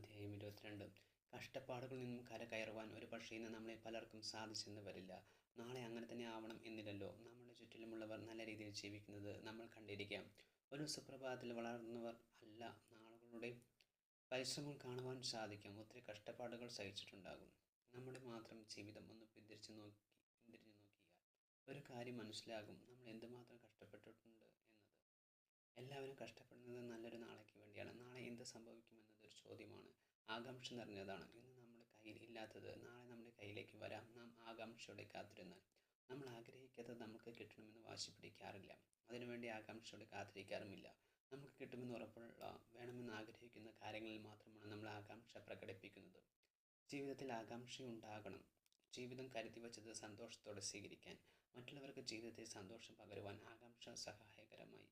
അധ്യായം 22. കഷ്ടപ്പാടുകളിൽ നിന്നും കരകയറുവാൻ ഒരു പക്ഷേ ഇന്ന് നമ്മളിൽ പലർക്കും സാധിച്ചെന്ന് വരില്ല. നാളെ അങ്ങനെ തന്നെ ആവണം എന്നില്ലല്ലോ. നമ്മുടെ ചുറ്റിലുമുള്ളവർ നല്ല രീതിയിൽ ജീവിക്കുന്നത് നമ്മൾ കണ്ടിരിക്കാം. ഒരു സുപ്രഭാതത്തിൽ വളർന്നവർ അല്ല. നാളുകളുടെ പരിശ്രമം കാണുവാൻ സാധിക്കും. ഒത്തിരി കഷ്ടപ്പാടുകൾ സഹിച്ചിട്ടുണ്ടാകും. നമ്മുടെ മാത്രം ജീവിതം ഒന്ന് പിന്തിരിഞ്ഞു നോക്കിയാൽ ഒരു കാര്യം മനസ്സിലാകും, നമ്മൾ എന്തുമാത്രം കഷ്ടപ്പെട്ടിട്ടുണ്ട് എന്നത്. എല്ലാവരും കഷ്ടപ്പെടുന്നത് നല്ലൊരു നാളേക്ക് വേണ്ടിയാണ്. നാളെ എന്ത് സംഭവിക്കുമെന്നതൊരു ചോദ്യമാണ്. ആകാംക്ഷ നിറഞ്ഞതാണ്. ഇന്ന് നമ്മുടെ കയ്യിൽ ഇല്ലാത്തത് നാളെ നമ്മുടെ കയ്യിലേക്ക് വരാം. നാം ആകാംക്ഷയോടെ കാത്തിരുന്നാൽ നമ്മൾ ആഗ്രഹിക്കാത്തത് നമുക്ക് കിട്ടണമെന്ന് വാശി പിടിക്കാറില്ല. അതിനുവേണ്ടി ആകാംക്ഷയോടെ കാത്തിരിക്കാറുമില്ല. നമുക്ക് കിട്ടുമെന്ന് ഉറപ്പുള്ള, വേണമെന്ന് ആഗ്രഹിക്കുന്ന കാര്യങ്ങളിൽ മാത്രമാണ് നമ്മൾ ആകാംക്ഷ പ്രകടിപ്പിക്കുന്നത്. ജീവിതത്തിൽ ആകാംക്ഷയുണ്ടാകണം. ജീവിതം കരുതി വച്ചത് സന്തോഷത്തോടെ സ്വീകരിക്കാൻ, മറ്റുള്ളവർക്ക് ജീവിതത്തിൽ സന്തോഷം പകരുവാൻ ആകാംക്ഷ സഹായകരമായി